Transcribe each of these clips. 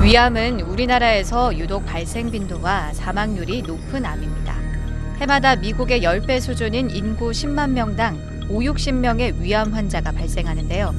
위암은 우리나라에서 유독 발생 빈도와 사망률이 높은 암입니다. 해마다 미국의 10배 수준인 인구 10만 명당 50-60명의 위암 환자가 발생하는데요.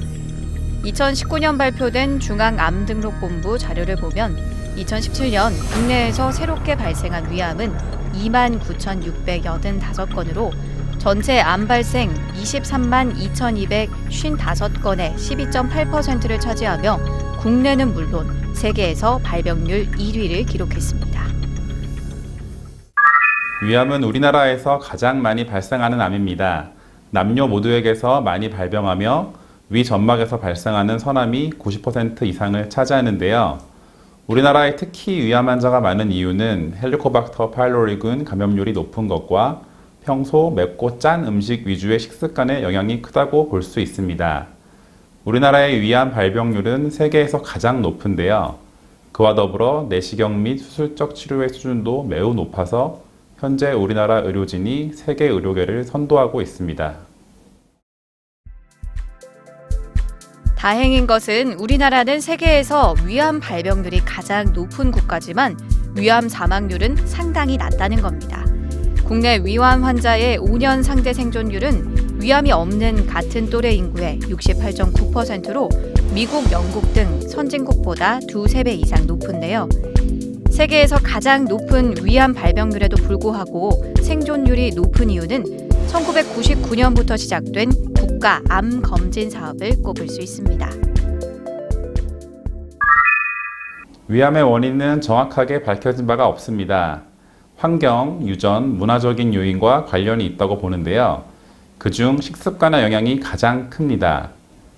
2019년 발표된 중앙암등록본부 자료를 보면 2017년 국내에서 새롭게 발생한 위암은 29,685건으로 전체 암 발생 23만 2,255건의 12.8%를 차지하며 국내는 물론 세계에서 발병률 1위를 기록했습니다. 위암은 우리나라에서 가장 많이 발생하는 암입니다. 남녀 모두에게서 많이 발병하며 위 점막에서 발생하는 선암이 90% 이상을 차지하는데요. 우리나라에 특히 위암 환자가 많은 이유는 헬리코박터 파일로리균 감염률이 높은 것과 평소 맵고 짠 음식 위주의 식습관의 영향이 크다고 볼 수 있습니다. 우리나라의 위암 발병률은 세계에서 가장 높은데요. 그와 더불어 내시경 및 수술적 치료의 수준도 매우 높아서 현재 우리나라 의료진이 세계 의료계를 선도하고 있습니다. 다행인 것은 우리나라는 세계에서 위암 발병률이 가장 높은 국가지만 위암 사망률은 상당히 낮다는 겁니다. 국내 위암 환자의 5년 상대 생존율은 위암이 없는 같은 또래 인구의 68.9%로 미국, 영국 등 선진국보다 2~3배 이상 높은데요. 세계에서 가장 높은 위암 발병률에도 불구하고 생존율이 높은 이유는 1999년부터 시작된 국가 암 검진 사업을 꼽을 수 있습니다. 위암의 원인은 정확하게 밝혀진 바가 없습니다. 환경, 유전, 문화적인 요인과 관련이 있다고 보는데요. 그중 식습관의 영향이 가장 큽니다.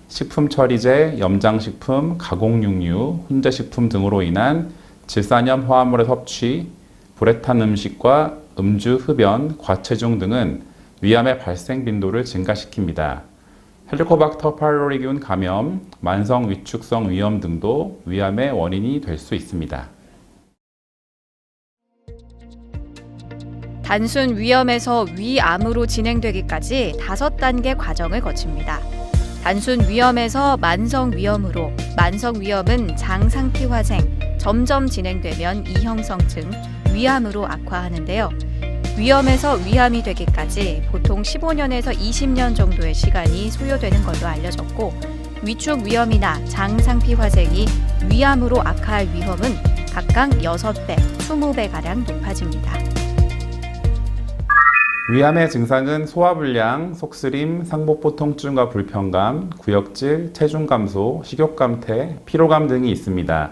식품 처리제, 염장식품, 가공육류, 훈제식품 등으로 인한 질산염 화합물의 섭취, 불에 탄 음식과 음주, 흡연, 과체중 등은 위암의 발생 빈도를 증가시킵니다. 헬리코박터 파일로리균 감염, 만성 위축성 위염 등도 위암의 원인이 될 수 있습니다. 단순 위염에서 위암으로 진행되기까지 5단계 과정을 거칩니다. 단순 위염에서 만성 위염으로, 만성 위염은 장상피화생, 점점 진행되면 이형성증, 위암으로 악화하는데요. 위염에서 위암이 되기까지 보통 15년에서 20년 정도의 시간이 소요되는 걸로 알려졌고, 위축 위염이나 장상피화생이 위암으로 악화할 위험은 각각 6배, 20배가량 높아집니다. 위암의 증상은 소화불량, 속쓰림, 상복부 통증과 불편감, 구역질, 체중 감소, 식욕 감퇴, 피로감 등이 있습니다.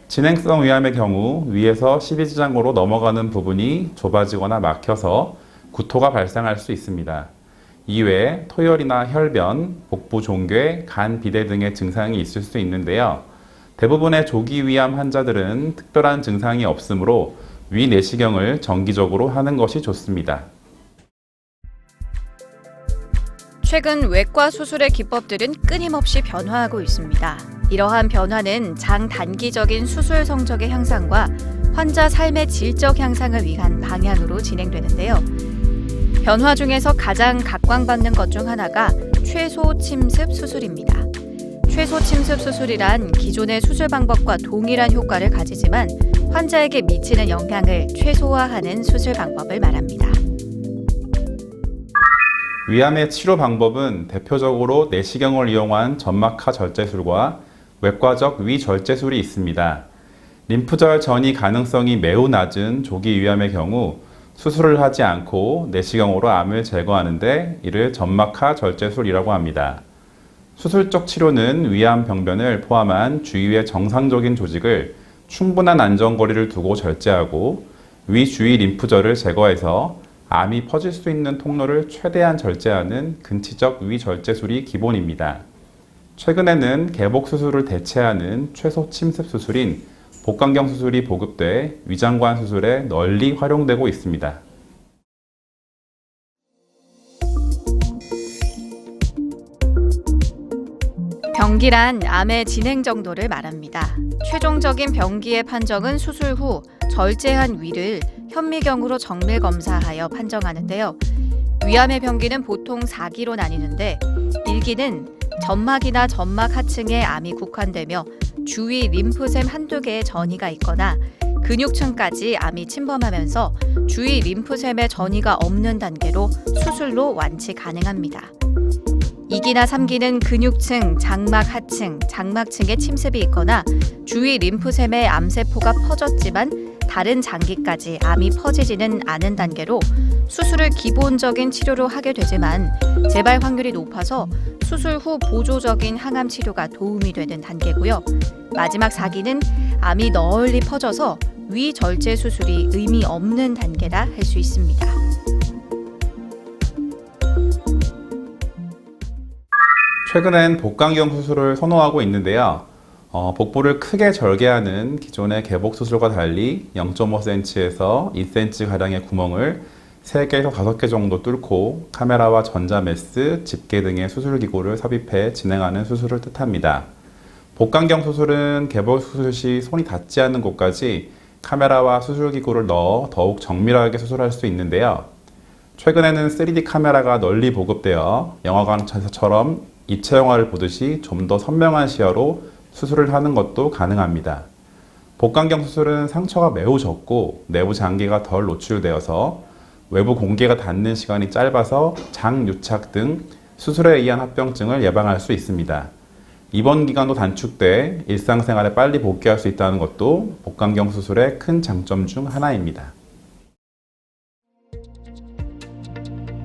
진행성 위암의 경우 위에서 십이지장으로 넘어가는 부분이 좁아지거나 막혀서 구토가 발생할 수 있습니다. 이외에 토열이나 혈변, 복부 종괴, 간 비대 등의 증상이 있을 수 있는데요. 대부분의 조기 위암 환자들은 특별한 증상이 없으므로 위 내시경을 정기적으로 하는 것이 좋습니다. 최근 외과 수술의 기법들은 끊임없이 변화하고 있습니다. 이러한 변화는 장단기적인 수술 성적의 향상과 환자 삶의 질적 향상을 위한 방향으로 진행되는데요. 변화 중에서 가장 각광받는 것 중 하나가 최소 침습 수술입니다. 최소 침습 수술이란 기존의 수술 방법과 동일한 효과를 가지지만 환자에게 미치는 영향을 최소화하는 수술 방법을 말합니다. 위암의 치료 방법은 대표적으로 내시경을 이용한 점막하 절제술과 외과적 위절제술이 있습니다. 림프절 전이 가능성이 매우 낮은 조기 위암의 경우 수술을 하지 않고 내시경으로 암을 제거하는데 이를 점막하 절제술이라고 합니다. 수술적 치료는 위암 병변을 포함한 주위의 정상적인 조직을 충분한 안전거리를 두고 절제하고 위 주위 림프절을 제거해서 암이 퍼질 수 있는 통로를 최대한 절제하는 근치적 위절제술이 기본입니다. 최근에는 개복 수술을 대체하는 최소 침습 수술인 복강경 수술이 보급돼 위장관 수술에 널리 활용되고 있습니다. 병기란 암의 진행 정도를 말합니다. 최종적인 병기의 판정은 수술 후 절제한 위를 현미경으로 정밀 검사하여 판정하는데요. 위암의 병기는 보통 4기로 나뉘는데 1기는 점막이나 점막 하층에 암이 국한되며 주위 림프샘 한두 개의 전이가 있거나 근육층까지 암이 침범하면서 주위 림프샘의 전이가 없는 단계로 수술로 완치 가능합니다. 2기나 3기는 근육층, 장막 하층, 장막층에 침습이 있거나 주위 림프샘에 암세포가 퍼졌지만 다른 장기까지 암이 퍼지지는 않은 단계로 수술을 기본적인 치료로 하게 되지만 재발 확률이 높아서 수술 후 보조적인 항암 치료가 도움이 되는 단계고요. 마지막 4기는 암이 널리 퍼져서 위절제 수술이 의미 없는 단계라 할 수 있습니다. 최근엔 복강경 수술을 선호하고 있는데요. 복부를 크게 절개하는 기존의 개복 수술과 달리 0.5cm에서 2cm가량의 구멍을 3개에서 5개 정도 뚫고 카메라와 전자메스, 집게 등의 수술기구를 삽입해 진행하는 수술을 뜻합니다. 복강경 수술은 개복 수술 시 손이 닿지 않는 곳까지 카메라와 수술기구를 넣어 더욱 정밀하게 수술할 수 있는데요. 최근에는 3D 카메라가 널리 보급되어 영화관에서처럼 입체 영화를 보듯이 좀 더 선명한 시야로 수술을 하는 것도 가능합니다. 복강경 수술은 상처가 매우 적고 내부 장기가 덜 노출되어서 외부 공기가 닿는 시간이 짧아서 장유착 등 수술에 의한 합병증을 예방할 수 있습니다. 입원 기간도 단축돼 일상생활에 빨리 복귀할 수 있다는 것도 복강경 수술의 큰 장점 중 하나입니다.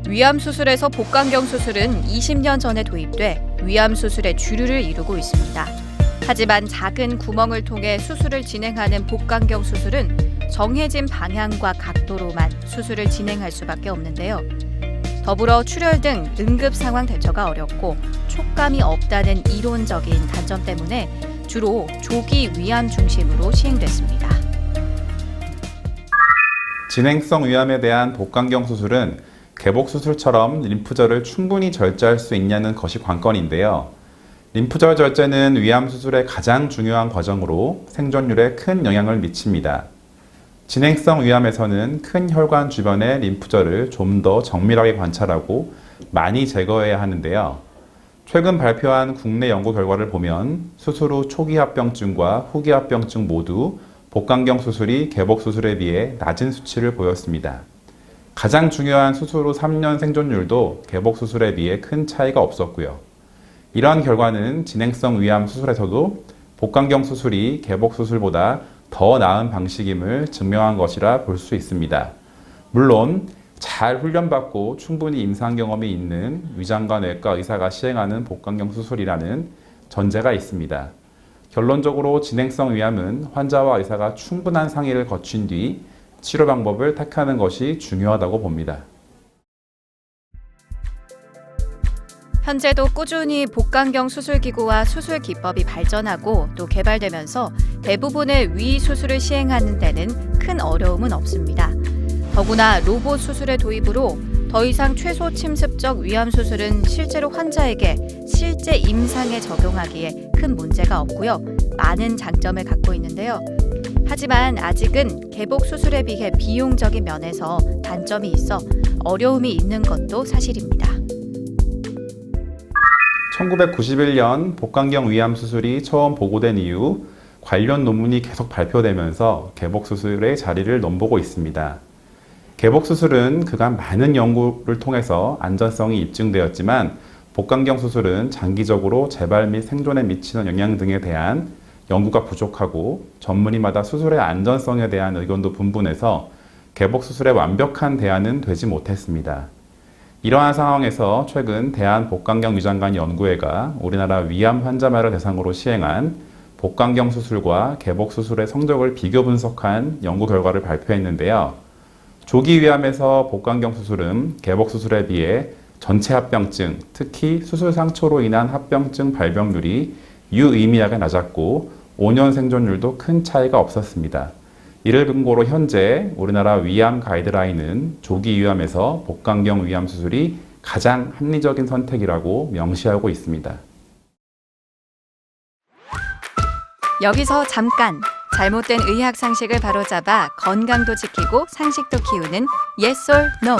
위암 수술에서 복강경 수술은 20년 전에 도입돼 위암 수술의 주류를 이루고 있습니다. 하지만 작은 구멍을 통해 수술을 진행하는 복강경 수술은 정해진 방향과 각도로만 수술을 진행할 수밖에 없는데요. 더불어 출혈 등 응급 상황 대처가 어렵고 촉감이 없다는 이론적인 단점 때문에 주로 조기 위암 중심으로 시행됐습니다. 진행성 위암에 대한 복강경 수술은 개복 수술처럼 림프절을 충분히 절제할 수 있냐는 것이 관건인데요. 림프절 절제는 위암 수술의 가장 중요한 과정으로 생존율에 큰 영향을 미칩니다. 진행성 위암에서는 큰 혈관 주변의 림프절을 좀 더 정밀하게 관찰하고 많이 제거해야 하는데요. 최근 발표한 국내 연구 결과를 보면 수술 후 초기 합병증과 후기 합병증 모두 복강경 수술이 개복 수술에 비해 낮은 수치를 보였습니다. 가장 중요한 수술 후 3년 생존율도 개복 수술에 비해 큰 차이가 없었고요. 이러한 결과는 진행성 위암 수술에서도 복강경 수술이 개복 수술보다 더 나은 방식임을 증명한 것이라 볼 수 있습니다. 물론 잘 훈련받고 충분히 임상 경험이 있는 위장과 뇌과 의사가 시행하는 복강경 수술이라는 전제가 있습니다. 결론적으로 진행성 위암은 환자와 의사가 충분한 상의를 거친 뒤 치료 방법을 택하는 것이 중요하다고 봅니다. 현재도 꾸준히 복강경 수술기구와 수술 기법이 발전하고 또 개발되면서 대부분의 위 수술을 시행하는 데는 큰 어려움은 없습니다. 더구나 로봇 수술의 도입으로 더 이상 최소 침습적 위암 수술은 실제로 환자에게 실제 임상에 적용하기에 큰 문제가 없고요. 많은 장점을 갖고 있는데요. 하지만 아직은 개복 수술에 비해 비용적인 면에서 단점이 있어 어려움이 있는 것도 사실입니다. 1991년 복강경 위암 수술이 처음 보고된 이후 관련 논문이 계속 발표되면서 개복 수술의 자리를 넘보고 있습니다. 개복 수술은 그간 많은 연구를 통해서 안전성이 입증되었지만 복강경 수술은 장기적으로 재발 및 생존에 미치는 영향 등에 대한 연구가 부족하고 전문의마다 수술의 안전성에 대한 의견도 분분해서 개복 수술의 완벽한 대안은 되지 못했습니다. 이러한 상황에서 최근 대한복강경위장관연구회가 우리나라 위암 환자만을 대상으로 시행한 복강경 수술과 개복 수술의 성적을 비교 분석한 연구 결과를 발표했는데요. 조기 위암에서 복강경 수술은 개복 수술에 비해 전체 합병증, 특히 수술 상처로 인한 합병증 발병률이 유의미하게 낮았고 5년 생존율도 큰 차이가 없었습니다. 이를 근거로 현재 우리나라 위암 가이드라인은 조기 위암에서 복강경 위암 수술이 가장 합리적인 선택이라고 명시하고 있습니다. 여기서 잠깐! 잘못된 의학 상식을 바로잡아 건강도 지키고 상식도 키우는 Yes or No.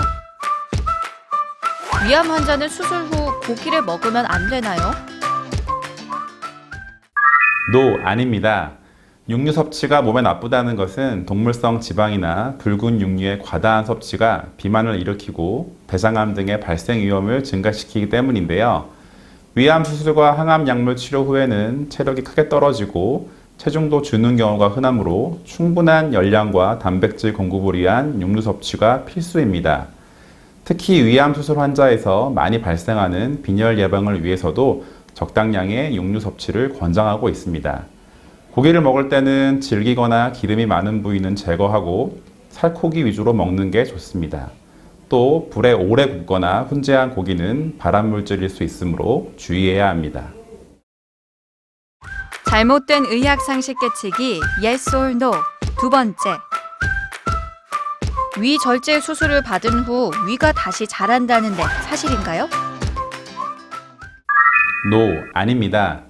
위암 환자는 수술 후 고기를 먹으면 안 되나요? 노, 아닙니다. 육류 섭취가 몸에 나쁘다는 것은 동물성 지방이나 붉은 육류의 과다한 섭취가 비만을 일으키고 대장암 등의 발생 위험을 증가시키기 때문인데요. 위암 수술과 항암 약물 치료 후에는 체력이 크게 떨어지고 체중도 주는 경우가 흔하므로 충분한 열량과 단백질 공급을 위한 육류 섭취가 필수입니다. 특히 위암 수술 환자에서 많이 발생하는 빈혈 예방을 위해서도 적당량의 육류 섭취를 권장하고 있습니다. 고기를 먹을 때는 질기거나 기름이 많은 부위는 제거하고 살코기 위주로 먹는 게 좋습니다. 또 불에 오래 굽거나 훈제한 고기는 발암물질일 수 있으므로 주의해야 합니다. 잘못된 의학 상식 깨치기 yes or no. 두 번째. 위 절제 수술을 받은 후 위가 다시 자란다는데 사실인가요? 노, 아닙니다.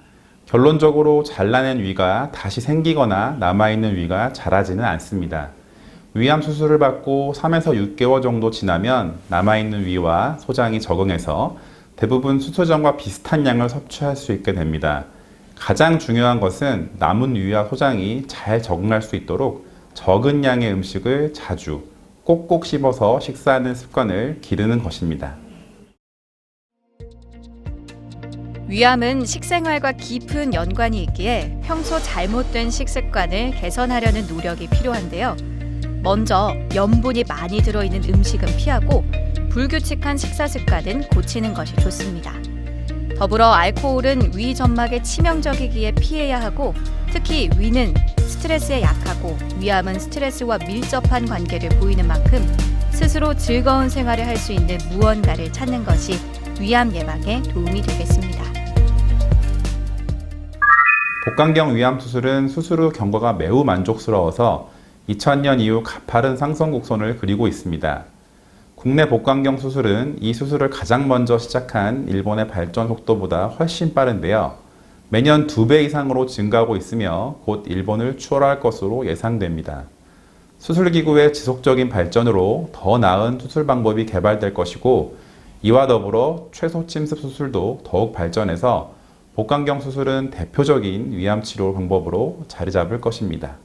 결론적으로 잘라낸 위가 다시 생기거나 남아있는 위가 자라지는 않습니다. 위암 수술을 받고 3에서 6개월 정도 지나면 남아있는 위와 소장이 적응해서 대부분 수술 전과 비슷한 양을 섭취할 수 있게 됩니다. 가장 중요한 것은 남은 위와 소장이 잘 적응할 수 있도록 적은 양의 음식을 자주 꼭꼭 씹어서 식사하는 습관을 기르는 것입니다. 위암은 식생활과 깊은 연관이 있기에 평소 잘못된 식습관을 개선하려는 노력이 필요한데요. 먼저 염분이 많이 들어있는 음식은 피하고 불규칙한 식사 습관은 고치는 것이 좋습니다. 더불어 알코올은 위 점막에 치명적이기에 피해야 하고 특히 위는 스트레스에 약하고 위암은 스트레스와 밀접한 관계를 보이는 만큼 스스로 즐거운 생활을 할 수 있는 무언가를 찾는 것이 위암 예방에 도움이 되겠습니다. 복강경 위암 수술은 수술 후 경과가 매우 만족스러워서 2000년 이후 가파른 상승 곡선을 그리고 있습니다. 국내 복강경 수술은 이 수술을 가장 먼저 시작한 일본의 발전 속도보다 훨씬 빠른데요. 매년 2배 이상으로 증가하고 있으며 곧 일본을 추월할 것으로 예상됩니다. 수술기구의 지속적인 발전으로 더 나은 수술 방법이 개발될 것이고 이와 더불어 최소 침습 수술도 더욱 발전해서 복강경 수술은 대표적인 위암 치료 방법으로 자리 잡을 것입니다.